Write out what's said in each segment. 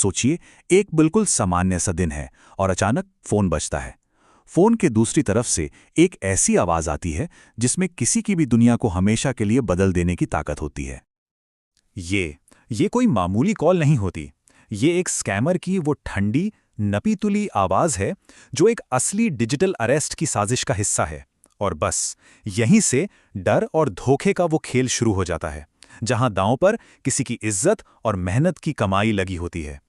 सोचिए, एक बिल्कुल सामान्य सा दिन है और अचानक फोन बजता है। फोन के दूसरी तरफ से एक ऐसी आवाज आती है जिसमें किसी की भी दुनिया को हमेशा के लिए बदल देने की ताकत होती है। ये कोई मामूली कॉल नहीं होती। ये एक स्कैमर की वो ठंडी, नपी-तुली आवाज है जो एक असली डिजिटल अरेस्ट की साजिश का हिस्सा है। और बस यहीं से डर और धोखे का वो खेल शुरू हो जाता है, जहां दांव पर किसी की इज्जत और मेहनत की कमाई लगी होती है।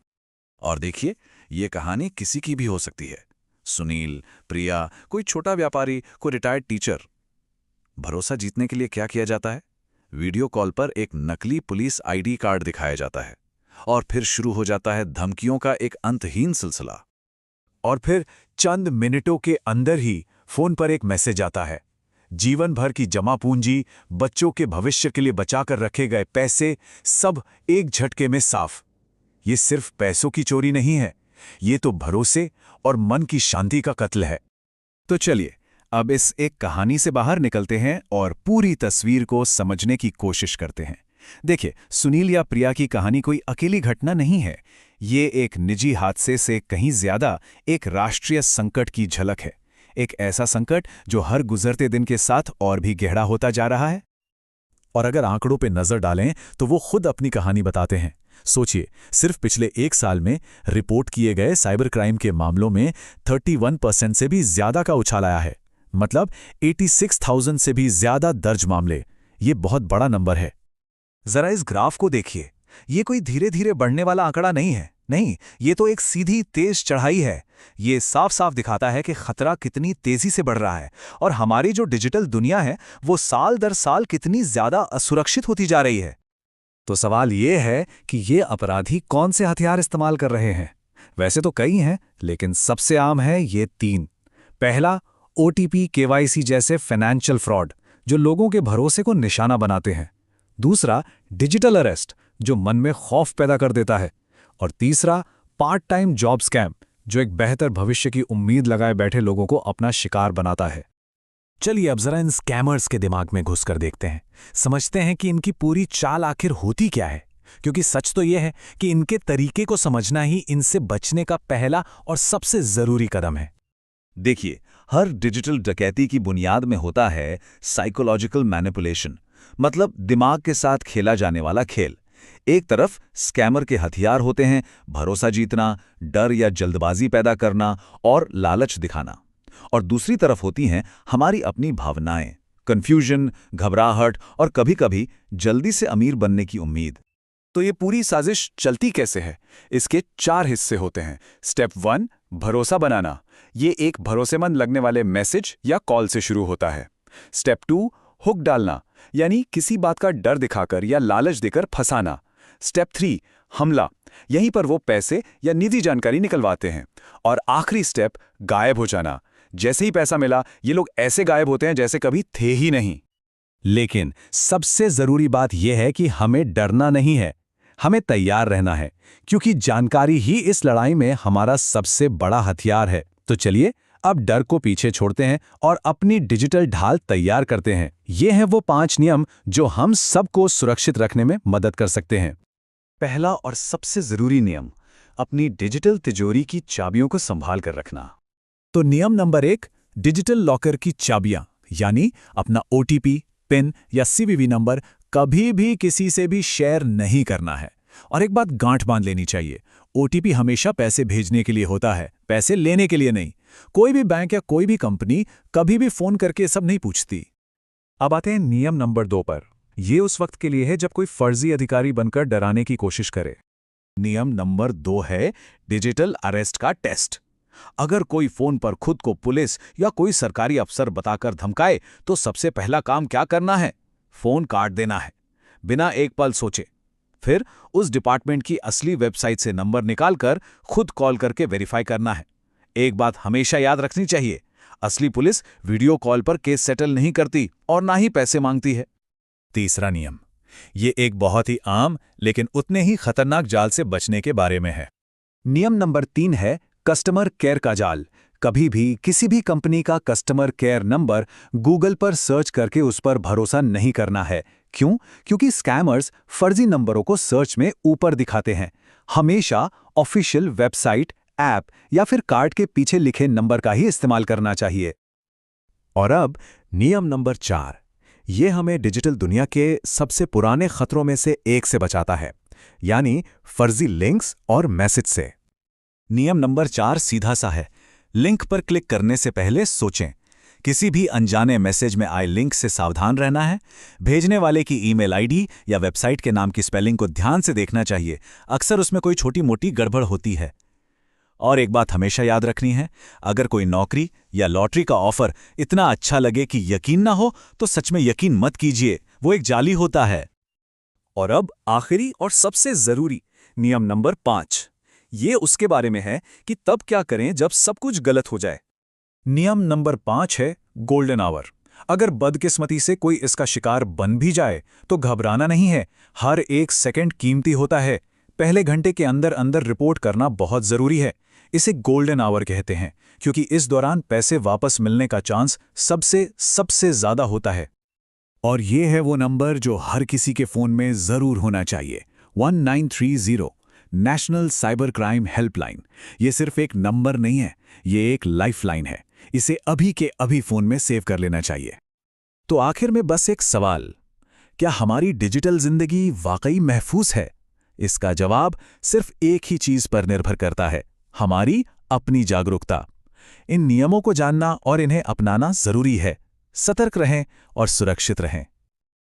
और देखिए, ये कहानी किसी की भी हो सकती है। सुनील, प्रिया, कोई छोटा व्यापारी, कोई रिटायर्ड टीचर। भरोसा जीतने के लिए क्या किया जाता है? वीडियो कॉल पर एक नकली पुलिस आईडी कार्ड दिखाया जाता है और फिर शुरू हो जाता है धमकियों का एक अंतहीन सिलसिला। और फिर चंद मिनटों के अंदर ही फोन पर एक मैसेज आता है। जीवन भर की जमा पूंजी, बच्चों के भविष्य के लिए बचाकर रखे गए पैसे, सब एक झटके में साफ। ये सिर्फ पैसों की चोरी नहीं है, ये तो भरोसे और मन की शांति का कत्ल है। तो चलिए, अब इस एक कहानी से बाहर निकलते हैं और पूरी तस्वीर को समझने की कोशिश करते हैं। देखिए, सुनील या प्रिया की कहानी कोई अकेली घटना नहीं है। ये एक निजी हादसे से कहीं ज्यादा एक राष्ट्रीय संकट की झलक है। एक ऐसा संकट जो हर गुजरते दिन के साथ और भी गहरा होता जा रहा है। और अगर आंकड़ों पे नजर डालें तो वो खुद अपनी कहानी बताते हैं। सोचिए, सिर्फ पिछले एक साल में रिपोर्ट किए गए साइबर क्राइम के मामलों में 31% से भी ज्यादा का उछाल आया है। मतलब 86,000 से भी ज्यादा दर्ज मामले। ये बहुत बड़ा नंबर है। जरा इस ग्राफ को देखिए। ये कोई धीरे धीरे बढ़ने वाला आंकड़ा नहीं है। नहीं, ये तो एक सीधी तेज चढ़ाई है। ये साफ साफ दिखाता है कि खतरा कितनी तेजी से बढ़ रहा है और हमारी जो डिजिटल दुनिया है वो साल दर साल कितनी ज्यादा असुरक्षित होती जा रही है। तो सवाल ये है कि ये अपराधी कौन से हथियार इस्तेमाल कर रहे हैं? वैसे तो कई हैं, लेकिन सबसे आम है ये 3। पहला, OTP, KYC जैसे फाइनेंशियल फ्रॉड, जो लोगों के भरोसे को निशाना बनाते हैं। दूसरा, डिजिटल अरेस्ट, जो मन में खौफ पैदा कर देता है। और तीसरा, पार्ट टाइम जॉब स्कैम, जो एक बेहतर भविष्य की उम्मीद लगाए बैठे लोगों को अपना शिकार बनाता है। चलिए अब जरा इन स्कैमर्स के दिमाग में घुसकर देखते हैं, समझते हैं कि इनकी पूरी चाल आखिर होती क्या है। क्योंकि सच तो यह है कि इनके तरीके को समझना ही इनसे बचने का पहला और सबसे जरूरी कदम है। देखिए, हर डिजिटल डकैती की बुनियाद में होता है साइकोलॉजिकल मैनिपुलेशन, मतलब दिमाग के साथ खेला जाने वाला खेल। एक तरफ स्कैमर के हथियार होते हैं भरोसा जीतना, डर या जल्दबाजी पैदा करना और लालच दिखाना। और दूसरी तरफ होती हैं हमारी अपनी भावनाएं, कंफ्यूजन, घबराहट और कभी-कभी जल्दी से अमीर बनने की उम्मीद। तो ये पूरी साजिश चलती कैसे है? इसके 4 हिस्से होते हैं। स्टेप 1, भरोसा बनाना। ये एक भरोसेमंद लगने वाले मैसेज या कॉल से शुरू होता है। स्टेप 2, हुक डालना, यानी किसी बात का डर दिखाकर या लालच देकर फंसाना। स्टेप 3, हमला, यहीं पर वो पैसे या निजी जानकारी निकलवाते हैं। और आखिरी स्टेप, गायब हो जाना। जैसे ही पैसा मिला, ये लोग ऐसे गायब होते हैं जैसे कभी थे ही नहीं। लेकिन सबसे जरूरी बात यह है कि हमें डरना नहीं है, हमें तैयार रहना है, क्योंकि जानकारी ही इस लड़ाई में हमारा सबसे बड़ा हथियार है। तो चलिए अब डर को पीछे छोड़ते हैं और अपनी डिजिटल ढाल तैयार करते हैं। ये हैं वो 5 नियम जो हम सबको सुरक्षित रखने में मदद कर सकते हैं। पहला और सबसे जरूरी नियम, अपनी डिजिटल तिजोरी की चाबियों को संभाल कर रखना। तो नियम नंबर 1, डिजिटल लॉकर की चाबियां, यानी अपना OTP, पिन या CVV नंबर कभी भी किसी से भी शेयर नहीं करना है। और एक बात गांठ बांध लेनी चाहिए, OTP हमेशा पैसे भेजने के लिए होता है, पैसे लेने के लिए नहीं। कोई भी बैंक या कोई भी कंपनी कभी भी फोन करके सब नहीं पूछती। अब आते हैं नियम नंबर 2 पर। यह उस वक्त के लिए है जब कोई फर्जी अधिकारी बनकर डराने की कोशिश करे। नियम नंबर 2 है डिजिटल अरेस्ट का टेस्ट। अगर कोई फोन पर खुद को पुलिस या कोई सरकारी अफसर बताकर धमकाए तो सबसे पहला काम क्या करना है? फोन काट देना है, बिना एक पल सोचे। फिर उस डिपार्टमेंट की असली वेबसाइट से नंबर निकालकर खुद कॉल करके वेरीफाई करना है। एक बात हमेशा याद रखनी चाहिए, असली पुलिस वीडियो कॉल पर केस सेटल नहीं करती और ना ही पैसे मांगती है। तीसरा नियम, ये एक बहुत ही आम लेकिन उतने ही खतरनाक जाल से बचने के बारे में है। नियम नंबर 3 है कस्टमर केयर का जाल। कभी भी किसी भी कंपनी का कस्टमर केयर नंबर गूगल पर सर्च करके उस पर भरोसा नहीं करना है। क्यों? क्योंकि स्कैमर्स फर्जी नंबरों को सर्च में ऊपर दिखाते हैं। हमेशा ऑफिशियल वेबसाइट, ऐप या फिर कार्ड के पीछे लिखे नंबर का ही इस्तेमाल करना चाहिए। और अब नियम नंबर 4। ये हमें डिजिटल दुनिया के सबसे पुराने खतरों में से एक से बचाता है, यानी फर्जी लिंक्स और मैसेज से। नियम नंबर 4 सीधा सा है। लिंक पर क्लिक करने से पहले सोचें। किसी भी अनजाने मैसेज में आए लिंक से सावधान रहना है। भेजने वाले की ईमेल आईडी या वेबसाइट के नाम की स्पेलिंग को ध्यान से देखना चाहिए। अक्सर उसमें कोई छोटी मोटी गड़बड़ होती है। और एक बात हमेशा याद रखनी है, अगर कोई नौकरी या लॉटरी का ऑफर इतना अच्छा लगे कि यकीन ना हो, तो सच में यकीन मत कीजिए, वो एक जाली होता है। और अब आखिरी और सबसे जरूरी नियम नंबर 5। ये उसके बारे में है कि तब क्या करें जब सब कुछ गलत हो जाए। नियम नंबर 5 है गोल्डन आवर। अगर बदकिस्मती से कोई इसका शिकार बन भी जाए तो घबराना नहीं है। हर एक सेकंड कीमती होता है। पहले घंटे के अंदर अंदर रिपोर्ट करना बहुत जरूरी है। इसे गोल्डन आवर कहते हैं क्योंकि इस दौरान पैसे वापस मिलने का चांस सबसे ज्यादा होता है। और ये है वो नंबर जो हर किसी के फ़ोन में ज़रूर होना चाहिए, 1930, नेशनल साइबर क्राइम हेल्पलाइन। ये सिर्फ एक नंबर नहीं है, ये एक लाइफलाइन है। इसे अभी के अभी फ़ोन में सेव कर लेना चाहिए। तो आखिर में बस एक सवाल, क्या हमारी डिजिटल ज़िंदगी वाकई महफूज है? इसका जवाब सिर्फ एक ही चीज़ पर निर्भर करता है, हमारी अपनी जागरूकता। इन नियमों को जानना और इन्हें अपनाना ज़रूरी है। सतर्क रहें और सुरक्षित रहें।